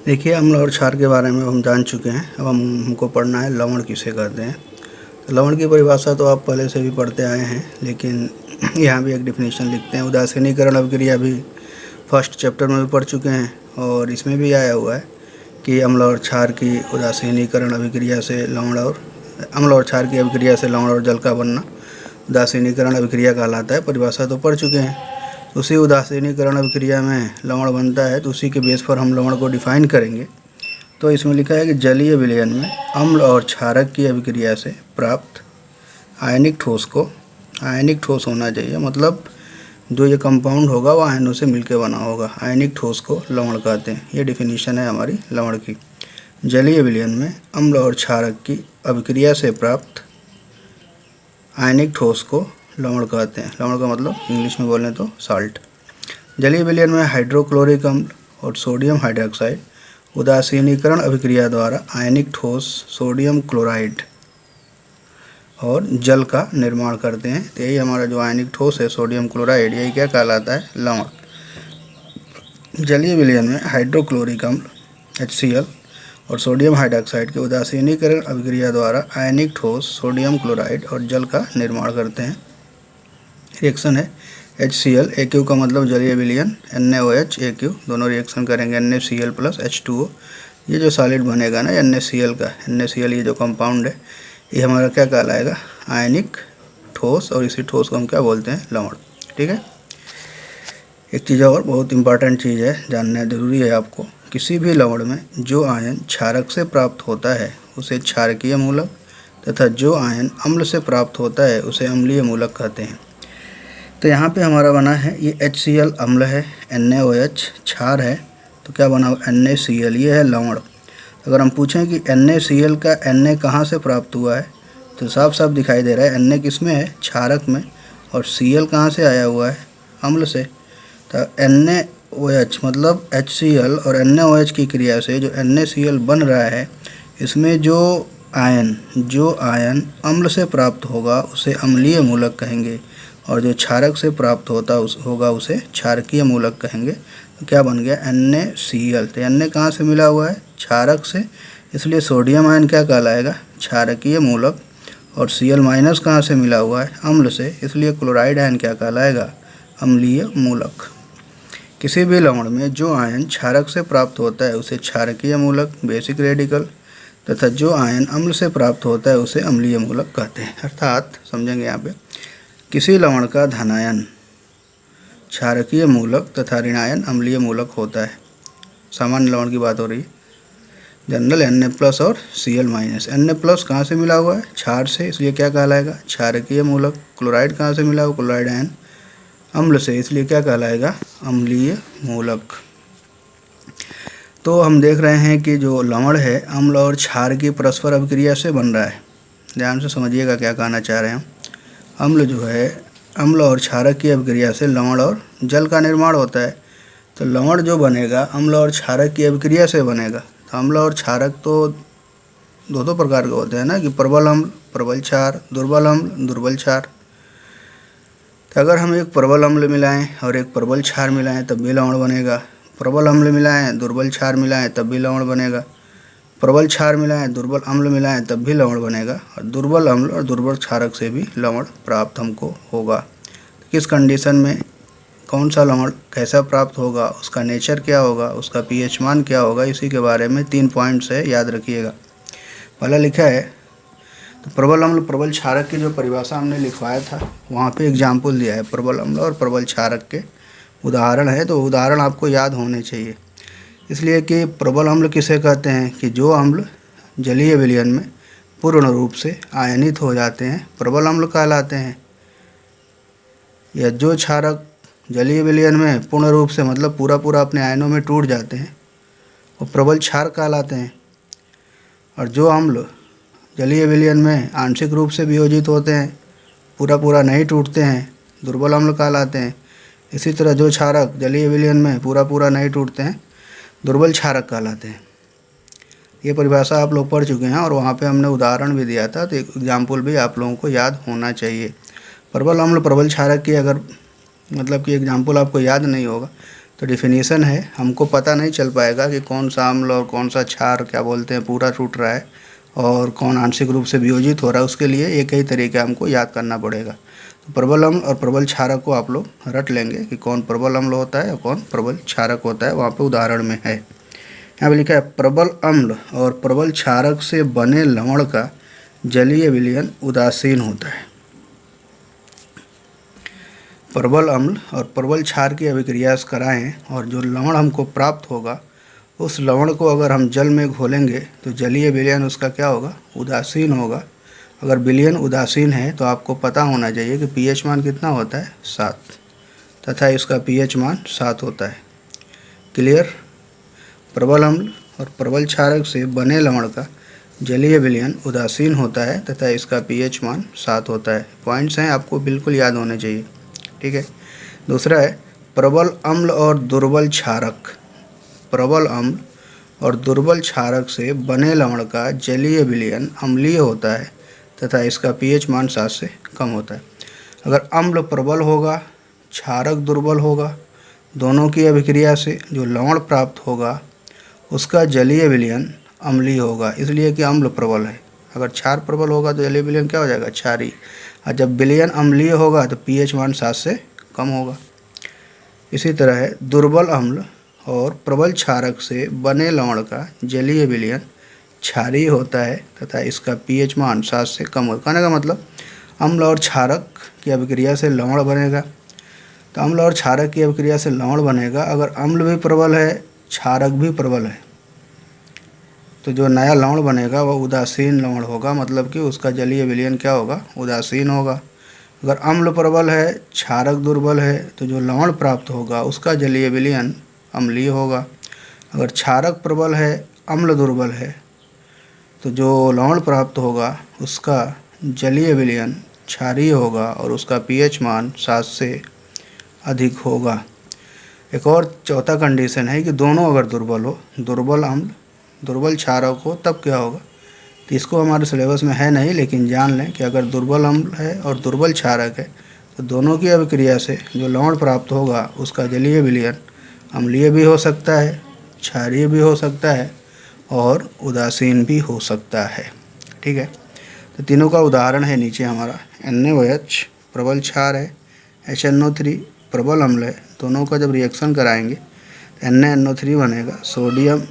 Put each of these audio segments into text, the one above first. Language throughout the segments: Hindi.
देखिए, अम्ल और क्षार के बारे में हम जान चुके हैं। अब हमको पढ़ना है लवण किसे कहते हैं। तो लवण की परिभाषा तो आप पहले से भी पढ़ते आए हैं, लेकिन यहाँ भी एक डिफिनीशन लिखते हैं। उदासीनीकरण अभिक्रिया भी फर्स्ट चैप्टर में भी पढ़ चुके हैं, और इसमें भी आया हुआ है कि अम्ल और क्षार की उदासीनीकरण अभिक्रिया से लवण और अम्ल और क्षार की अभिक्रिया से लवण और जल का बनना उदासीनीकरण अभिक्रिया कहलाता है। परिभाषा तो पढ़ चुके हैं। उसी उदासीनीकरण अभिक्रिया में लवण बनता है, तो उसी के बेस पर हम लवण को डिफाइन करेंगे। तो इसमें लिखा है कि जलीय विलयन में अम्ल और क्षारक की अभिक्रिया से प्राप्त आयनिक ठोस को, आयनिक ठोस होना चाहिए, मतलब जो ये कंपाउंड होगा वो आयनों से मिलकर बना होगा। आयनिक ठोस को लवण कहते हैं। ये डिफिनीशन है हमारी लवण की। जलीय विलयन में अम्ल और क्षारक की अभिक्रिया से प्राप्त आयनिक ठोस को लवण कहते हैं। लवण का मतलब इंग्लिश में बोलें तो साल्ट। जलीय विलयन में हाइड्रोक्लोरिक अम्ल और सोडियम हाइड्रोक्साइड उदासीनीकरण अभिक्रिया द्वारा आयनिक ठोस सोडियम क्लोराइड और जल का निर्माण करते हैं। तो यही हमारा जो आयनिक ठोस है सोडियम क्लोराइड, यही क्या कहलाता है? लवण। जलीय विलयन में हाइड्रोक्लोरिक अम्ल HCl और सोडियम हाइड्रोक्साइड के उदासीनीकरण अभिक्रिया द्वारा आयनिक ठोस सोडियम क्लोराइड और जल का निर्माण करते हैं। रिएक्शन है HCl AQ का मतलब जलीय विलयन, NaOH AQ दोनों रिएक्शन करेंगे NaCl प्लस H2O। ये जो सॉलिड बनेगा ना NaCl का, NaCl ये जो कंपाउंड है, ये हमारा क्या कहलाएगा? आयनिक ठोस। और इसी ठोस को हम क्या बोलते हैं? लवण। ठीक है। एक चीज़ और बहुत इंपॉर्टेंट चीज़ है, जानना जरूरी है आपको। किसी भी लवण में जो आयन क्षारक से प्राप्त होता है उसे क्षारकीय मूलक, तथा जो आयन अम्ल से प्राप्त होता है उसे अम्लीय मूलक कहते हैं। तो यहाँ पे हमारा बना है ये HCl अम्ल है, NaOH क्षार है, तो क्या बना? NaCl, ये है लवण। अगर हम पूछें कि NaCl का Na कहाँ से प्राप्त हुआ है, तो साफ साफ दिखाई दे रहा है Na किस में है? क्षारक में। और Cl कहाँ से आया हुआ है? अम्ल से। तो NaOH मतलब HCl और NaOH की क्रिया से जो NaCl बन रहा है, इसमें जो आयन अम्ल से प्राप्त होगा उसे अम्लीय मूलक कहेंगे, और जो क्षारक से प्राप्त होगा उसे क्षारकीय मूलक कहेंगे। तो क्या बन गया? NaCl। तो Na कहाँ से मिला हुआ है? क्षारक से, इसलिए सोडियम आयन क्या कहलाएगा? क्षारकीय मूलक। और Cl माइनस कहाँ से मिला हुआ है? अम्ल से, इसलिए क्लोराइड आयन क्या कहलाएगा? अम्लीय मूलक। किसी भी लवण में जो आयन क्षारक से प्राप्त होता है उसे क्षारकीय मूलक बेसिक रेडिकल, तथा जो आयन अम्ल से प्राप्त होता है उसे अम्लीय मूलक कहते हैं। अर्थात समझेंगे यहाँ पे, किसी लवण का धनायन क्षारकीय मूलक तथा ऋणायन अम्लीय मूलक होता है। सामान्य लवण की बात हो रही है, जनरल Na प्लस और Cl माइनस। Na प्लस कहाँ से मिला हुआ है? क्षार से, इसलिए क्या कहलाएगा? क्षारकीय मूलक। क्लोराइड कहाँ से मिला हुआ? क्लोराइड आयन अम्ल से, इसलिए क्या कहलाएगा? अम्लीय मूलक। तो हम देख रहे हैं कि जो लवण है अम्ल और क्षार की परस्पर अभिक्रिया से बन रहा है। ध्यान से समझिएगा क्या कहना चाह रहे हैं हम। अम्ल जो है, अम्ल और क्षारक की अभिक्रिया से लवण और जल का निर्माण होता है। तो लवण जो बनेगा अम्ल और क्षारक की अभिक्रिया से बनेगा। तो अम्ल और क्षारक तो दो प्रकार के होते हैं ना, कि प्रबल अम्ल प्रबल क्षार, दुर्बल अम्ल दुर्बल क्षार। तो अगर हम एक प्रबल अम्ल मिलाएं और एक प्रबल क्षार मिलाएं तब भी लवण बनेगा। प्रबल अम्ल मिलाएं दुर्बल क्षार मिलाएं तब भी लवण बनेगा। प्रबल क्षार मिलाएं दुर्बल अम्ल मिलाएं तब भी लवण बनेगा। और दुर्बल अम्ल और दुर्बल क्षारक से भी लवण प्राप्त हमको होगा। किस कंडीशन में कौन सा लवण कैसा प्राप्त होगा, उसका नेचर क्या होगा, उसका pH मान क्या होगा, इसी के बारे में 3 पॉइंट्स है, याद रखिएगा। पहला लिखा है, तो प्रबल अम्ल प्रबल क्षारक की जो परिभाषा हमने लिखवाया था वहाँ पे एग्जाम्पल दिया है। प्रबल अम्ल और प्रबल क्षारक के उदाहरण है, तो उदाहरण आपको याद होने चाहिए। इसलिए कि प्रबल अम्ल किसे कहते हैं? कि जो अम्ल जलीय विलयन में पूर्ण रूप से आयनित हो जाते हैं प्रबल अम्ल कहलाते हैं। या जो क्षारक जलीय विलयन में पूर्ण रूप से मतलब पूरा अपने आयनों में टूट जाते हैं वो प्रबल क्षार कहलाते हैं। और जो अम्ल जलीय विलयन में आंशिक रूप से वियोजित होते हैं, पूरा नहीं टूटते हैं, दुर्बल अम्ल कहलाते हैं। इसी तरह जो क्षारक जलीय विलयन में पूरा नहीं टूटते हैं, दुर्बल क्षारक कहलाते हैं। ये परिभाषा आप लोग पढ़ चुके हैं, और वहाँ पे हमने उदाहरण भी दिया था, तो एक एग्जाम्पल भी आप लोगों को याद होना चाहिए। प्रबल अम्ल प्रबल क्षारक की अगर मतलब कि एग्जाम्पल आपको याद नहीं होगा तो डिफिनीसन है, हमको पता नहीं चल पाएगा कि कौन सा अम्ल और कौन सा क्षार क्या बोलते हैं पूरा टूट रहा है और कौन आंशिक रूप से वियोजित हो रहा है। उसके लिए एक ही तरीका हमको याद करना पड़ेगा। तो प्रबल अम्ल और प्रबल क्षारक को आप लोग रट लेंगे कि कौन प्रबल अम्ल होता है और कौन प्रबल क्षारक होता है, वहाँ पे उदाहरण में है। यहाँ पे लिखा है प्रबल अम्ल और प्रबल क्षारक से बने लवण का जलीय विलयन उदासीन होता है। प्रबल अम्ल और प्रबल क्षार की अभिक्रिया कराएं और जो लवण हमको प्राप्त होगा उस लवण को अगर हम जल में घोलेंगे तो जलीय विलयन उसका क्या होगा, उदासीन होगा। अगर विलयन उदासीन है तो आपको पता होना चाहिए कि पीएच मान कितना होता है, 7, तथा इसका पीएच मान 7 होता है। क्लियर। प्रबल अम्ल और प्रबल क्षारक से बने लवण का जलीय विलयन उदासीन होता है तथा इसका पीएच मान 7 होता है। पॉइंट्स हैं, आपको बिल्कुल याद होने चाहिए। ठीक है। दूसरा है प्रबल अम्ल और दुर्बल क्षारक। प्रबल अम्ल और दुर्बल क्षारक से बने लवण का जलीय विलयन अम्लीय होता है तथा इसका पीएच मान 7 से कम होता है। अगर अम्ल प्रबल होगा, क्षारक दुर्बल होगा, दोनों की अभिक्रिया से जो लवण प्राप्त होगा उसका जलीय विलयन अम्लीय होगा, इसलिए कि अम्ल प्रबल है। अगर क्षार प्रबल होगा तो जलीय विलयन क्या हो जाएगा, क्षारी। और जब विलयन अम्लीय होगा तो पीएच मान 7 से कम होगा। इसी तरह है दुर्बल अम्ल और प्रबल क्षारक से बने लवण का जलीय विलयन क्षारीय होता है तथा इसका पीएच मान 7 से कम होगा। कहने का मतलब अम्ल और क्षारक की अभिक्रिया से लवण बनेगा। तो अम्ल और क्षारक की अभिक्रिया से लवण बनेगा। अगर अम्ल भी प्रबल है, क्षारक भी प्रबल है, तो जो नया लवण बनेगा वह उदासीन लवण होगा, मतलब कि उसका जलीय विलयन क्या होगा, उदासीन होगा। अगर अम्ल प्रबल है, क्षारक दुर्बल है, तो जो लवण प्राप्त होगा उसका जलीय विलयन अम्लीय होगा। अगर क्षारक प्रबल है, अम्ल दुर्बल है, तो जो लवण प्राप्त होगा उसका जलीय विलयन क्षारीय होगा और उसका पीएच मान 7 से अधिक होगा। एक और चौथा कंडीशन है कि दोनों अगर दुर्बल हो, दुर्बल अम्ल दुर्बल क्षारक हो, तब क्या होगा। तो इसको हमारे सिलेबस में है नहीं, लेकिन जान लें कि अगर दुर्बल अम्ल है और दुर्बल क्षारक है तो दोनों की अभिक्रिया से जो लवण प्राप्त होगा उसका जलीय विलयन अम्लीय भी हो सकता है, क्षारीय भी हो सकता है और उदासीन भी हो सकता है। ठीक है। तो तीनों का उदाहरण है नीचे हमारा। NaOH प्रबल क्षार है, HNO3 प्रबल अम्ल है। दोनों का जब रिएक्शन कराएंगे तो NaNO3 बनेगा, सोडियम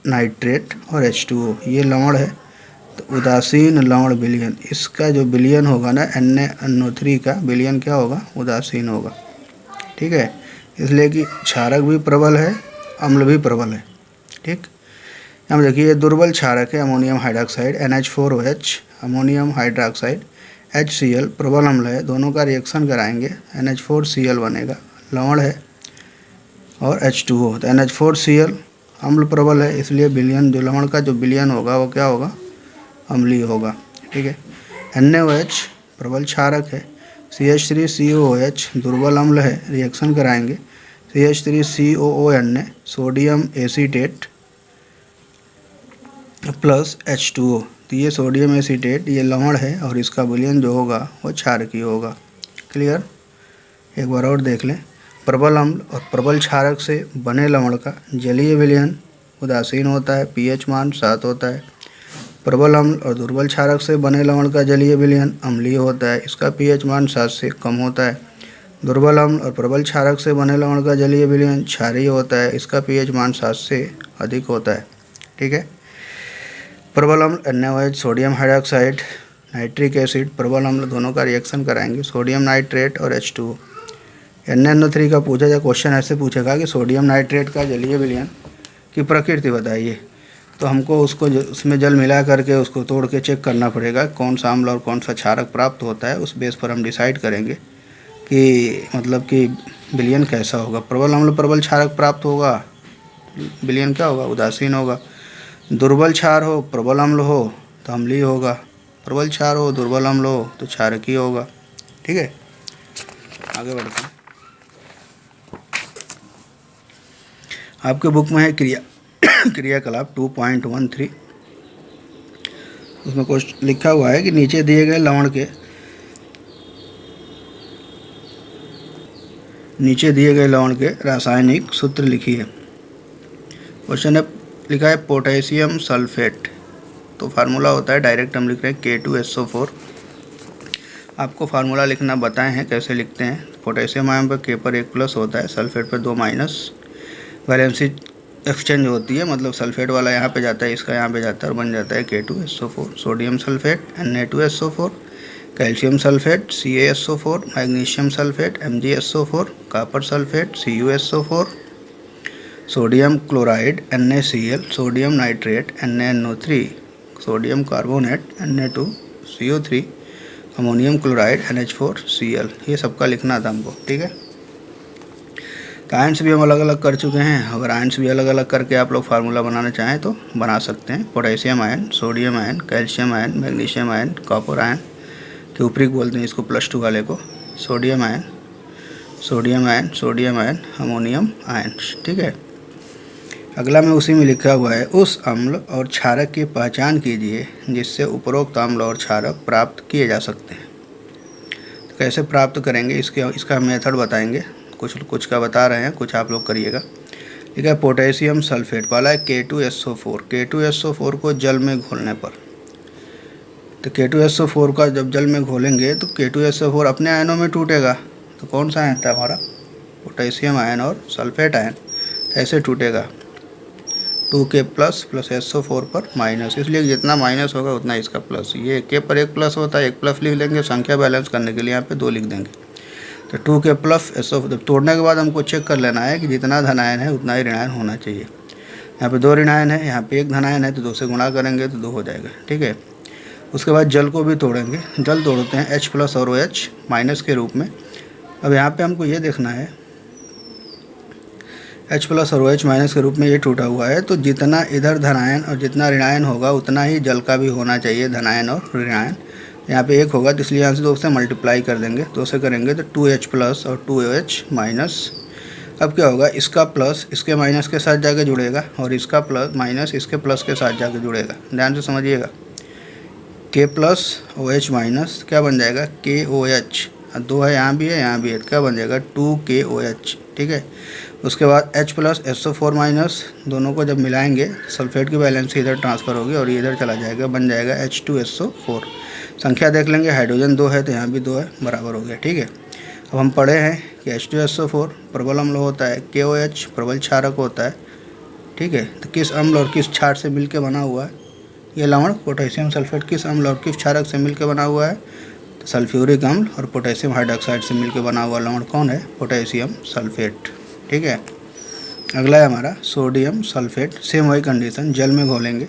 नाइट्रेट और H2O, ये लवण है। तो उदासीन लवण विलयन, इसका जो विलयन होगा ना NaNO3 का विलयन क्या होगा, उदासीन होगा। ठीक है। इसलिए कि क्षारक भी प्रबल है, अम्ल भी प्रबल है। ठीक। हम देखिए दुर्बल क्षारक है ammonium hydroxide NH4OH, ammonium hydroxide HCl प्रबल अम्ल है। दोनों का रिएक्शन कराएंगे NH4Cl बनेगा, लवण है, और H2O। तो NH4Cl अम्ल प्रबल है, इसलिए विलयन जो लवण का जो विलयन होगा वो क्या होगा, अम्लीय होगा। ठीक है। NaOH प्रबल क्षारक है, CH3COOH दुर्बल अम्ल है, रिएक्शन कराएंगे CH3COONA sodium acetate plus H2O। तो ये सोडियम एसीटेट ये लवण है और इसका विलयन जो होगा वो क्षारकीय होगा। क्लियर। एक बार और देख लें। प्रबल अम्ल और प्रबल क्षारक से बने लवण का जलीय विलयन उदासीन होता है, पीएच मान 7 होता है। प्रबल अम्ल और दुर्बल क्षारक से बने लवण का जलीय विलयन अम्लीय होता है, इसका पीएच मान 7 से कम होता है। दुर्बल अम्ल और प्रबल क्षारक से बने लवण का जलीय विलयन क्षारीय होता है, इसका पीएच मान 7 से अधिक होता है। ठीक है। प्रबल अम्ल NaOH sodium hydroxide nitric acid प्रबल अम्ल, दोनों का रिएक्शन कराएंगे सोडियम नाइट्रेट और H2O। NaNO3 का पूछा जाए क्वेश्चन ऐसे पूछेगा कि सोडियम नाइट्रेट का जलीय विलयन की प्रकृति बताइए, तो हमको उसको उसमें जल मिला करके उसको तोड़ के चेक करना पड़ेगा कौन सा अम्ल और कौन सा क्षारक प्राप्त होता है। उस बेस पर हम डिसाइड करेंगे कि मतलब कि विलयन कैसा होगा। प्रबल अम्ल प्रबल क्षारक प्राप्त होगा, विलयन क्या होगा, उदासीन होगा। दुर्बल क्षार हो प्रबल अम्ल हो तो अम्लीय होगा, प्रबल क्षार हो दुर्बल अम्ल हो तो क्षारकीय होगा। ठीक है। आगे बढ़ते हैं। आपके बुक में है क्रियाकलाप 2.13। उसमें कुछ लिखा हुआ है कि नीचे दिए गए लवण के नीचे दिए गए लवण के रासायनिक सूत्र लिखिए। क्वेश्चन है लिखा है पोटेशियम सल्फेट, तो फार्मूला होता है, डायरेक्ट हम लिख रहे हैं K2SO4। आपको फार्मूला लिखना बताए हैं कैसे लिखते हैं। पोटेशियम आयन पर K पर 1+ होता है, सल्फेट पर 2-, वैलेंसी एक्सचेंज होती है, मतलब सल्फेट वाला यहाँ पे जाता है, इसका यहाँ पे जाता है और बन जाता है K2SO4। Sodium sulphate Na2SO4, calcium sulphate CaSO4, magnesium sulphate MgSO4, copper sulphate CuSO4, sodium chloride NaCl, sodium nitrate NaNO3, sodium carbonate Na2CO3, ammonium chloride NH4Cl। ये सबका लिखना था हमको, ठीक है। तो आयन्स भी हम अलग अलग कर चुके हैं। अगर आयन्स भी अलग अलग करके आप लोग फार्मूला बनाना चाहें तो बना सकते हैं। Potassium ion, sodium ion, calcium ion, magnesium ion, copper ion के ऊपरी बोलते हैं इसको +2 वाले को, sodium ion, sodium ion, sodium ion, ammonium ion, ठीक है। अगला में उसी में लिखा हुआ है उस अम्ल और क्षारक की पहचान कीजिए जिससे उपरोक्त अम्ल और क्षारक प्राप्त किए जा सकते हैं। तो कैसे प्राप्त करेंगे इसका मेथड बताएंगे। कुछ का बता रहे हैं, कुछ आप लोग करिएगा। ठीक है, पोटेशियम सल्फेट वाला है K2SO4। K2SO4 को जल में घोलने पर, तो K2SO4 का जब जल में घोलेंगे तो K2SO4 अपने आयनों में टूटेगा। तो कौन सा आयन था हमारा? पोटेशियम आयन और सल्फेट आयन। ऐसे टूटेगा 2K+ + SO4 पर -, इसलिए जितना माइनस होगा उतना इसका प्लस। ये K पर 1+ होता है, 1+ लिख लेंगे, संख्या बैलेंस करने के लिए यहाँ पे 2 लिख देंगे। तो 2K + SO4 तोड़ने के बाद हमको चेक कर लेना है कि जितना धनायन है उतना ही ऋणायन होना चाहिए। यहाँ पे 2 ऋणायन है, यहाँ पे 1 धनायन है, तो 2 से गुणा करेंगे तो 2 हो जाएगा, ठीक है। उसके बाद जल को भी तोड़ेंगे। जल तोड़ते हैं H+ और OH- के रूप में। अब यहाँ पे हमको ये देखना है H+ और OH- के रूप में ये टूटा हुआ है, तो जितना इधर धनायन और जितना ऋणायन होगा उतना ही जल का भी होना चाहिए, धनायन और ऋणायन। यहाँ पे 1 होगा तो इसलिए यहाँ से 2 से मल्टीप्लाई कर देंगे, 2 से करेंगे तो 2H+ और 2OH-। अब क्या होगा, इसका प्लस इसके माइनस के साथ जाके जुड़ेगा और इसका प्लस माइनस इसके प्लस के साथ जाके जुड़ेगा। ध्यान से समझिएगा, K+ OH- क्या बन जाएगा KOH, 2 है यहाँ भी है, यहाँ भी है, क्या बन जाएगा 2KOH, ठीक है। उसके बाद H+ SO4-, दोनों को जब मिलाएंगे सल्फेट की वैलेंसी इधर ट्रांसफ़र होगी और ये इधर चला जाएगा, बन जाएगा H2SO4। संख्या देख लेंगे, हाइड्रोजन 2 है तो यहाँ भी 2 है, बराबर हो गया, ठीक है। अब हम पढ़े हैं कि H2SO4 प्रबल अम्ल होता है, KOH प्रबल क्षारक होता है, ठीक है। तो किस अम्ल और किस क्षार से मिलकर बना हुआ है ये लवण पोटेशियम सल्फेट? किस अम्ल और किस क्षारक से मिलकर बना हुआ है? तो सल्फ्यूरिक अम्ल और पोटेशियम हाइड्रोक्साइड से मिलकर बना हुआ लवण कौन है? पोटेशियम सल्फेट, ठीक है। अगला है हमारा सोडियम सल्फेट। सेम वही कंडीशन, जल में घोलेंगे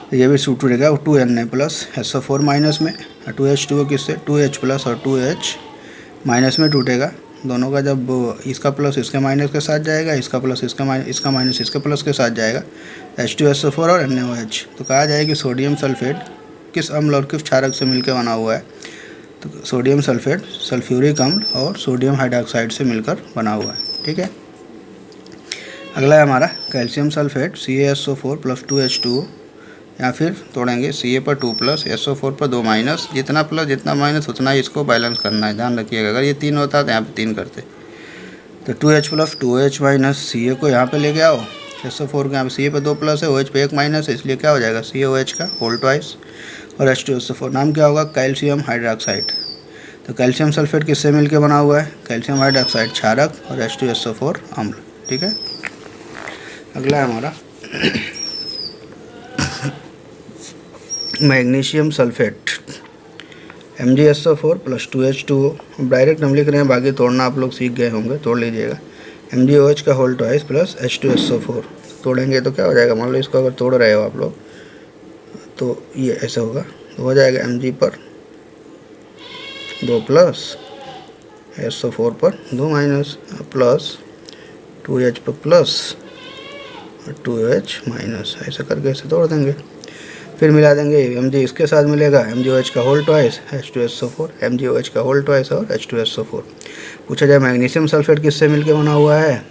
तो ये भी टूटेगा 2Na+ SO4- में, 2H2O किससे 2H+ और 2H- में टूटेगा। दोनों का जब इसका प्लस इसके माइनस के साथ जाएगा, इसका प्लस इसका माइनस इसके प्लस के साथ जाएगा, H2SO4 और NaOH। तो कहा जाए कि सोडियम सल्फेट किस अम्ल और किस क्षारक से मिलकर बना हुआ है? तो सोडियम सल्फेट सल्फ्यूरिक अम्ल और सोडियम हाइड्रोक्साइड से मिलकर बना हुआ है, ठीक है। अगला है हमारा कैल्शियम सल्फेट CaSO4 + 2H2O, या फिर तोड़ेंगे Ca पर 2+, SO4 पर 2-, जितना प्लस जितना माइनस उतना ही इसको बैलेंस करना है, ध्यान रखिएगा। अगर ये 3 होता तो यहाँ पे 3 करते। तो 2H+ 2OH- Ca को यहाँ पे लेके आओ, SO4 के यहाँ पे Ca पे 2+ है, OH पे 1- है, इसलिए क्या हो जाएगा CaOH का होल ट्वाइस, और H2SO4 नाम क्या होगा? Calcium hydroxide. तो कैल्शियम सल्फेट किससे मिलकर बना हुआ है? कैल्शियम हाइड्रोक्साइड क्षारक और H2SO4 अम्ल, ठीक है। अगला है हमारा magnesium sulphate MgSO4 + 2H2O। Direct हम लिख रहे हैं, बाकी तोड़ना आप लोग सीख गए होंगे, तोड़ लीजिएगा। MgOH का होल ट्वाइस + H2SO4 तोड़ेंगे तो क्या हो जाएगा? मान लो इसको अगर तोड़ रहे हो आप लोग तो ये ऐसे होगा, तो हो जाएगा Mg पर 2+, SO4 पर 2- प्लस 2H पर प्लस 2OH-, ऐसा करके ऐसे तोड़ देंगे। फिर मिला देंगे, Mg इसके साथ मिलेगा, MgOH का होल ट्वाइस H2SO4, MgOH का होल ट्वाइस और H2SO4। पूछा जाए मैग्नीशियम सल्फेट किससे मिलकर बना हुआ है?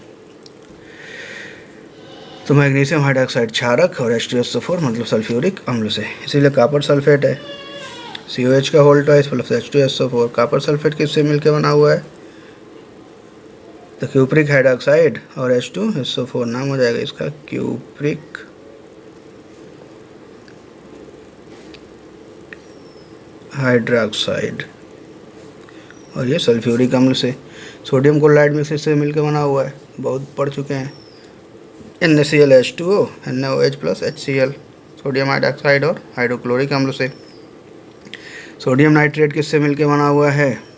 तो मैग्नीशियम हाइड्रोक्साइड क्षारक और H2SO4 मतलब सल्फ्यूरिक अम्ल से, इसीलिए कॉपर सल्फेट है COH का whole twice + H2SO4। Copper sulphate किससे मिलकर बना हुआ है? तो क्यूप्रिक हाइड्रोक्साइड और H2SO4 नाम हो जाएगा इसका क्यूप्रिक हाइड्रोक्साइड। और ये सल्फ्यूरिक अम्ल से सोडियम क्लोराइड मिक्स से मिलकर बना हुआ है, बहुत पढ़ चुके हैं। NaClH2O NaOH plus HCl sodium hydroxide और हाइड्रोक्लोरिक अम्ल से। सोडियम नाइट्रेट किससे मिलकर बना हुआ है?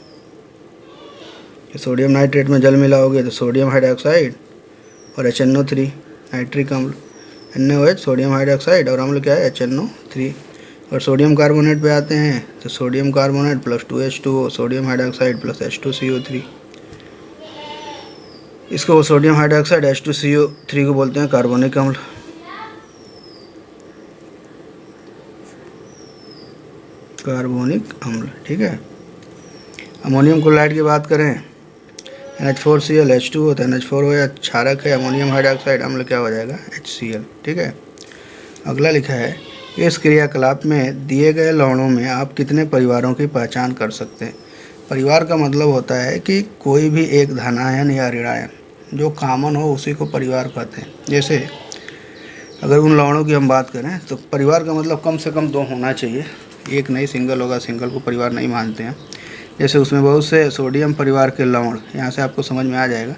सोडियम नाइट्रेट में जल मिला होगा तो सोडियम हाइड्रोक्साइड और HNO3 नाइट्रिक अम्ल। NaOH सोडियम हाइड्रोक्साइड और अम्ल क्या है? HNO3। और सोडियम कार्बोनेट पे आते हैं तो sodium carbonate plus 2H2O sodium hydroxide plus H2CO3। इसको सोडियम हाइड्रोक्साइड H2CO3 को बोलते हैं कार्बोनिक अम्ल। कार्बोनिक अम्ल, ठीक है। अमोनियम क्लोराइड की बात करें NH4Cl H2O तो NH4O क्षारक है, अमोनियम हाइड्रोक्साइड अम्ल क्या हो जाएगा? HCl, ठीक है। अगला लिखा है इस क्रियाकलाप में दिए गए लवणों में आप कितने परिवारों की पहचान कर सकते हैं? परिवार का मतलब होता है कि कोई भी एक धनायन या ऋणायन जो कॉमन हो उसी को परिवार कहते हैं। जैसे अगर उन लवणों की हम बात करें तो परिवार का मतलब कम से कम 2 होना चाहिए, एक नहीं सिंगल होगा, सिंगल को परिवार नहीं मानते हैं। जैसे उसमें बहुत से सोडियम परिवार के लवण, यहाँ से आपको समझ में आ जाएगा,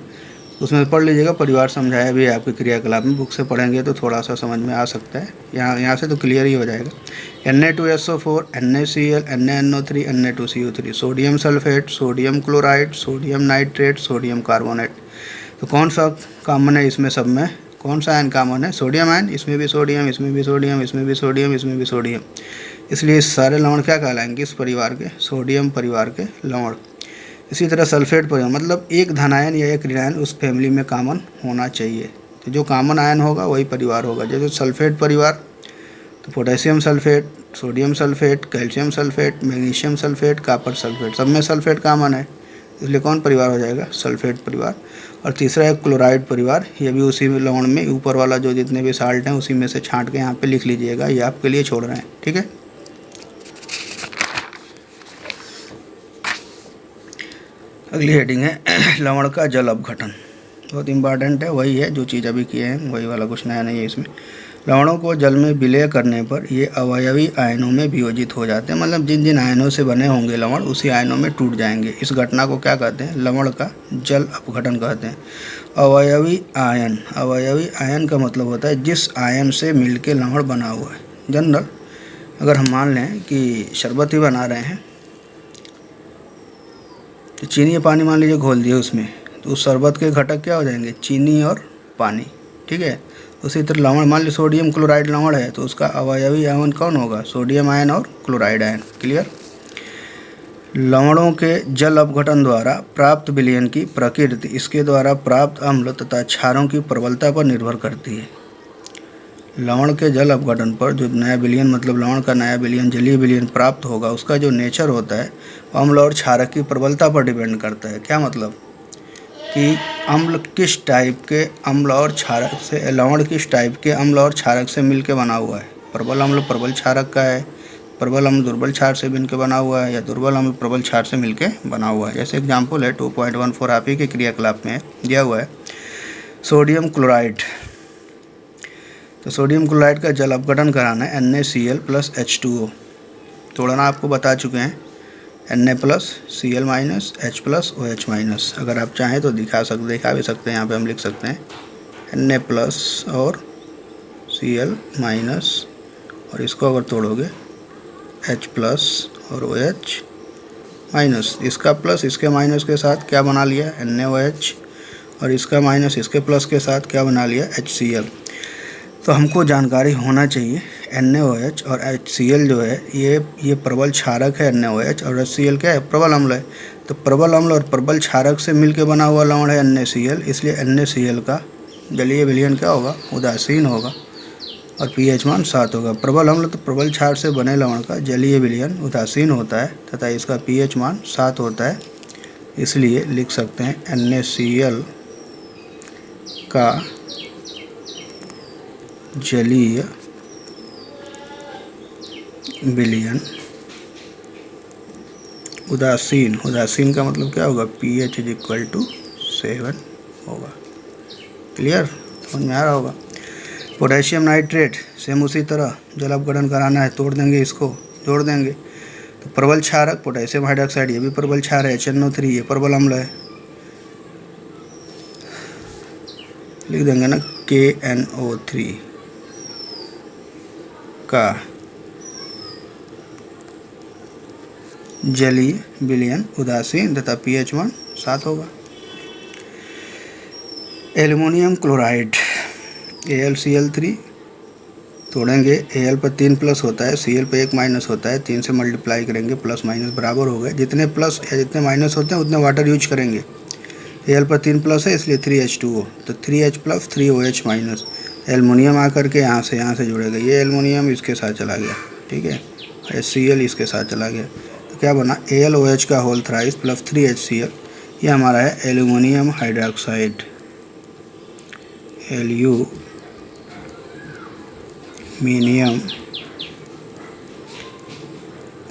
उसमें पढ़ लीजिएगा, परिवार समझाया भी है आपके क्रियाकलाप में, बुक से पढ़ेंगे तो थोड़ा सा समझ में आ सकता है। यहाँ से तो क्लियर ही हो जाएगा। Na2SO4 NaCl NaNO3 Na2CO3 sodium sulphate, sodium chloride, sodium nitrate, sodium carbonate. तो कौन सा कॉमन है इसमें सब में? कौन सा आयन कॉमन है? Sodium ion. इसमें भी सोडियम, इसमें भी सोडियम, इसमें भी सोडियम, इसमें भी सोडियम। इसलिए इस सारे लवण क्या कहलाएंगे? इस परिवार के सोडियम परिवार के लवण। इसी तरह सल्फेट परिवार मतलब एक धनायन या एक ऋणायन उस फैमिली में कॉमन होना चाहिए। तो जो कॉमन आयन होगा वही परिवार होगा। जैसे सल्फेट परिवार तो potassium sulphate, sodium sulphate, calcium sulphate, magnesium sulphate, copper sulphate, सब में सल्फेट कॉमन है, इसलिए कौन परिवार हो जाएगा? सल्फेट परिवार। और तीसरा है क्लोराइड परिवार, ये भी उसी लवण में ऊपर वाला जो जितने भी साल्ट हैं उसी में से छांट के यहाँ पे लिख लीजिएगा, ये आपके लिए छोड़ रहे हैं, ठीक है। अगली हेडिंग है लवण का जल अपघटन, बहुत इंपॉर्टेंट है, वही है जो चीज़ अभी किए हैं वही वाला, कुछ नया नहीं है इसमें। लवणों को जल में विलय करने पर ये अवयवी आयनों में वियोजित हो जाते हैं, मतलब जिन जिन आयनों से बने होंगे लवण उसी आयनों में टूट जाएंगे। इस घटना को क्या कहते हैं? लवण का जल अपघटन कहते हैं। अवयवी आयन, अवयवी आयन का मतलब होता है जिस आयन से मिलके लवण बना हुआ है। जनरल अगर हम मान लें कि शरबत ही बना रहे हैं तो चीनी या पानी मान लीजिए घोल दिए उसमें, तो उस शरबत के घटक क्या हो जाएंगे? चीनी और पानी, ठीक है। उसी तरह लवण, मान लीजिए सोडियम क्लोराइड लवण है तो उसका अवयवी आयन कौन होगा? सोडियम आयन और क्लोराइड आयन। क्लियर। लवणों के जल अपघटन द्वारा प्राप्त विलयन की प्रकृति इसके द्वारा प्राप्त अम्ल तथा क्षारों की प्रबलता पर निर्भर करती है। लवण के जल अपघटन पर जो नया विलयन, मतलब लवण का नया विलयन, जलीय विलयन प्राप्त होगा, उसका जो नेचर होता है अम्ल और क्षारक की प्रबलता पर डिपेंड करता है। क्या मतलब कि अम्ल किस टाइप के अम्ल और क्षारक से, लवण किस टाइप के अम्ल और क्षारक से मिलकर बना हुआ है। प्रबल अम्ल प्रबल क्षारक का है, प्रबल अम्ल दुर्बल क्षार से मिलकर बना हुआ है, या दुर्बल अम्ल प्रबल क्षार से मिलकर बना हुआ है। जैसे एग्जाम्पल है 2.14 आप ही के क्रियाकलाप में दिया हुआ है सोडियम क्लोराइड। तो सोडियम क्लोराइड का जल अपघटन कराना है NaCl प्लस H2O, तोड़ना आपको बता चुके हैं, Na plus Cl minus H plus OH minus. अगर आप चाहें तो दिखा भी सकते हैं, यहाँ पे हम लिख सकते हैं Na प्लस और Cl माइनस, और इसको अगर तोड़ोगे H प्लस और OH माइनस, इसका प्लस इसके माइनस के साथ क्या बना लिया? NaOH, और इसका माइनस इसके प्लस के साथ क्या बना लिया? HCl। तो हमको जानकारी होना चाहिए NaOH और HCl जो है ये प्रबल क्षारक है NaOH, और HCl क्या है? प्रबल अम्ल है। तो प्रबल अम्ल और प्रबल क्षारक से मिलकर बना हुआ लवण है NaCl, इसलिए NaCl का जलीय विलयन क्या होगा? उदासीन होगा, और pH मान 7 होगा। प्रबल अम्ल तो प्रबल क्षार से बने लवण का जलीय विलयन उदासीन होता है तथा इसका pH मान 7 होता है, इसलिए लिख सकते हैं NaCl का जलीय विलयन उदासीन, उदासीन का मतलब क्या होगा? pH = 7 होगा। क्लियर, समझ में आ रहा होगा। पोटेशियम नाइट्रेट सेम उसी तरह जल अपघटन कराना है, तोड़ देंगे इसको, जोड़ देंगे तो प्रबल क्षारक पोटेशियम हाइड्रोक्साइड, ये भी प्रबल क्षार है, HNO3 ये प्रबल अम्ल है, लिख देंगे ना KNO3 का जलीय विलयन उदासीन तथा pH मान 7 होगा। एल्युमिनियम क्लोराइड AlCl3 तोड़ेंगे, Al पर 3 प्लस होता है, Cl पर 1 माइनस होता है, 3 से मल्टीप्लाई करेंगे, प्लस माइनस बराबर हो गए। जितने प्लस या जितने माइनस होते हैं उतने वाटर यूज करेंगे। Al पर 3 प्लस है इसलिए 3H2O, तो 3H plus 3OH minus. Aluminium आकर के यहाँ से जुड़ेगा, ये एल्युमिनियम इसके साथ चला गया, ठीक है, HCl इसके साथ चला गया, तो क्या बना AlOH का होल थ्राइस प्लस 3HCl, ये हमारा है एल्युमिनियम हाइड्रोक्साइड, एल्यूमिनियम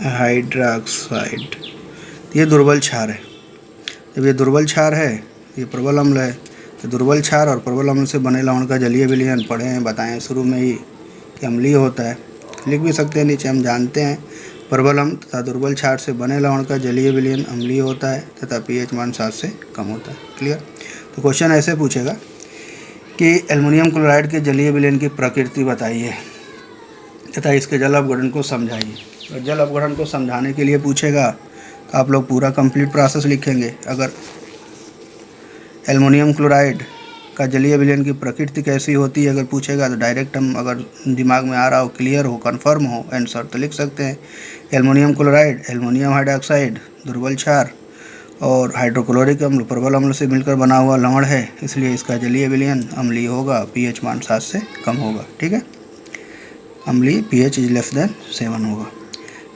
हाइड्रोक्साइड। ये दुर्बल क्षार है। जब ये दुर्बल क्षार है, ये प्रबल अम्ल है, तो दुर्बल क्षार और प्रबल अम्ल से बने लवण का जलीय विलयन पढ़े हैं, बताएं शुरू में ही कि अम्लीय होता है। लिख भी सकते हैं नीचे, हम जानते हैं प्रबल अम्ल तथा दुर्बल क्षार से बने लवण का जलीय विलयन अम्लीय होता है तथा pH मान 7 से कम होता है। क्लियर। तो क्वेश्चन ऐसे पूछेगा कि एल्युमिनियम क्लोराइड के जलीय विलयन की प्रकृति बताइए तथा इसके जल अपघटन को समझाइए। और जल अपघटन को समझाने के लिए पूछेगा तो आप लोग पूरा कंप्लीट प्रोसेस लिखेंगे। अगर एल्युमिनियम क्लोराइड का जलीय विलयन की प्रकृति कैसी होती है अगर पूछेगा तो डायरेक्ट हम, अगर दिमाग में आ रहा हो, क्लियर हो, कंफर्म हो आंसर, तो लिख सकते हैं एल्युमिनियम क्लोराइड एल्युमिनियम हाइड्रोक्साइड दुर्बल क्षार और हाइड्रोक्लोरिक अम्ल प्रबल अम्ल से मिलकर बना हुआ लवण है, इसलिए इसका जलीय विलयन अम्लीय होगा, pH मान 7 से कम होगा। ठीक है, अम्लीय pH इज लेस देन 7 होगा।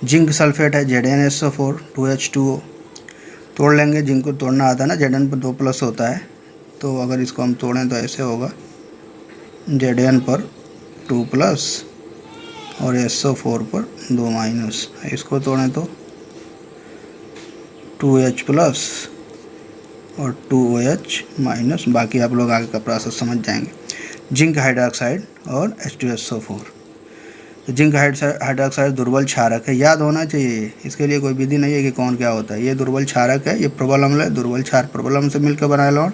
जिंक सल्फेट है ZnSO4 2H2O, तोड़ लेंगे। जिंक को तोड़ना आता है ना, Zn पर 2 प्लस होता है, तो अगर इसको हम तोड़ें तो ऐसे होगा Zn पर 2 प्लस और SO4 पर 2 माइनस। इसको तोड़ें तो 2H प्लस और 2OH माइनस। बाकी आप लोग आगे का प्रोसेस समझ जाएंगे। जिंक हाइड्रोक्साइड और H2SO4, तो जिंक हाइड्रोक्साइड दुर्बल क्षारक है, याद होना चाहिए। इसके लिए कोई विधि नहीं है कि कौन क्या होता है। ये दुर्बल क्षारक है, ये प्रबल अम्ल है, दुर्बल क्षार प्रबल अम्ल से मिलकर बनाया लवण,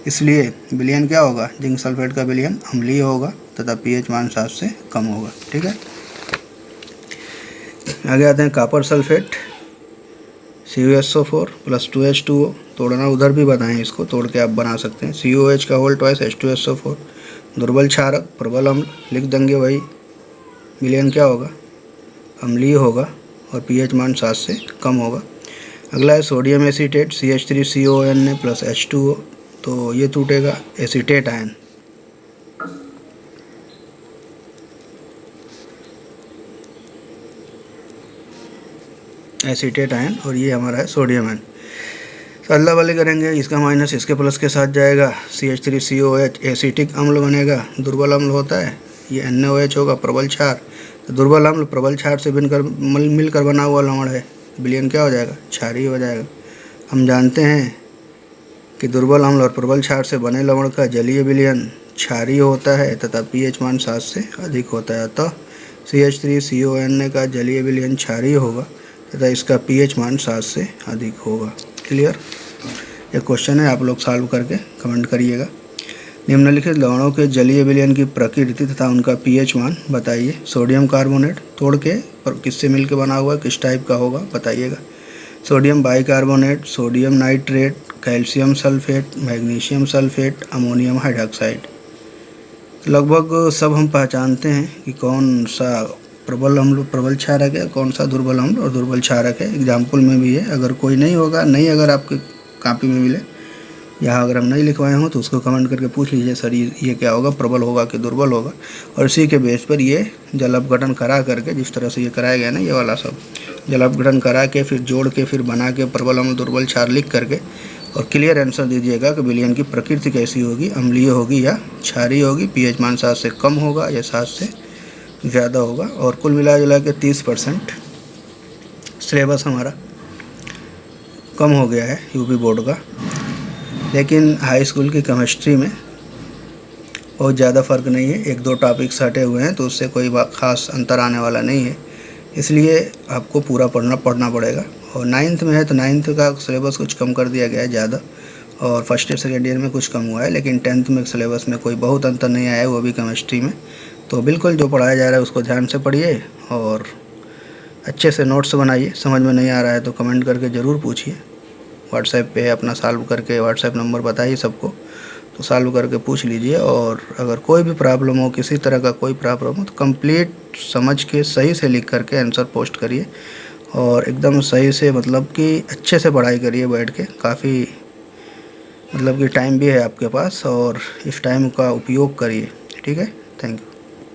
इसलिए विलयन क्या होगा, जिंक सल्फेट का विलयन अम्लीय होगा तथा pH मान 7 से कम होगा। ठीक है, आगे आते हैं copper sulphate CuSO4 plus 2H2O, तोड़ना उधर भी बताएं, इसको तोड़ के आप बना सकते हैं। COH का होल ट्वाइस H2SO4 दुर्बल क्षारक प्रबल अम्ल, लिख देंगे वही, विलयन क्या होगा, अम्लीय होगा और pH मान 7 से कम होगा। अगला है sodium acetate CH3CONA plus H2O, तो ये टूटेगा एसीटेट आयन, एसीटेट आयन, और ये हमारा है सोडियम आयन। तो अदला बदली करेंगे, इसका माइनस इसके प्लस के साथ जाएगा, CH3COH एसिटिक अम्ल बनेगा, दुर्बल अम्ल होता है, ये NaOH होगा प्रबल क्षार, तो दुर्बल अम्ल प्रबल क्षार से मिलकर बना हुआ लवण है, विलयन क्या हो जाएगा, क्षारीय हो जाएगा। हम जानते हैं कि दुर्बल अम्ल और प्रबल क्षार से बने लवण का जलीय विलयन क्षारीय होता है तथा pH मान 7 से अधिक होता है, अतः CH3CONA का जलीय विलयन क्षारीय होगा तथा इसका pH मान 7 से अधिक होगा। क्लियर। ये क्वेश्चन है, आप लोग सॉल्व करके कमेंट करिएगा। निम्नलिखित लवणों के जलीय विलयन की प्रकृति तथा उनका pH मान बताइए। सोडियम कार्बोनेट तोड़ के और किससे मिलकर बना हुआ है, किस टाइप का होगा बताइएगा। Sodium bicarbonate, sodium nitrate, calcium sulphate, magnesium sulphate, ammonium hydroxide. लगभग सब हम पहचानते हैं कि कौन सा प्रबल अम्ल प्रबल क्षारक है, कौन सा दुर्बल अम्ल और दुर्बल क्षारक है। एग्जाम्पल में भी है, अगर कोई नहीं होगा, नहीं अगर आपकी कॉपी में मिले, यहाँ अगर हम नहीं लिखवाए हों तो उसको कमेंट करके पूछ लीजिए, सर ये क्या होगा, प्रबल होगा कि दुर्बल होगा, और इसी के बेस पर ये जल अपघटन करा करके, जिस तरह से ये कराया गया ना, ये वाला सब जल अपघटन करा के फिर जोड़ के फिर बना के प्रबल अम्ल दुर्बल क्षार लिख करके और क्लियर आंसर दीजिएगा कि विलयन की प्रकृति कैसी होगी, अम्लीय होगी या क्षारीय होगी, pH मान 7 से कम होगा या 7 से ज़्यादा होगा। और कुल मिला जुला के 30% सिलेबस हमारा कम हो गया है यूपी बोर्ड का। लेकिन हाई स्कूल की केमिस्ट्री में बहुत ज़्यादा फ़र्क नहीं है, एक दो टॉपिक्स हटे हुए हैं तो उससे कोई ख़ास अंतर आने वाला नहीं है, इसलिए आपको पूरा पढ़ना पड़ेगा। और 9th में है तो 9th का सिलेबस कुछ कम कर दिया गया है ज़्यादा, और फर्स्ट ईयर सेकेंड ईयर में कुछ कम हुआ है, लेकिन 10th में सिलेबस में कोई बहुत अंतर नहीं आया है, वो भी केमिस्ट्री में। तो बिल्कुल जो पढ़ाया जा रहा है उसको ध्यान से पढ़िए और अच्छे से नोट्स बनाइए। समझ में नहीं आ रहा है तो कमेंट करके ज़रूर पूछिए, व्हाट्सएप पे अपना सॉल्व करके व्हाट्सएप नंबर बताइए सबको, तो सॉल्व करके पूछ लीजिए। और अगर कोई भी प्रॉब्लम हो, किसी तरह का कोई प्रॉब्लम हो, तो कंप्लीट समझ के सही से लिख करके आंसर पोस्ट करिए और एकदम सही से, मतलब कि अच्छे से पढ़ाई करिए बैठ के। काफ़ी मतलब कि टाइम भी है आपके पास और इस टाइम का उपयोग करिए। ठीक है, थैंक यू।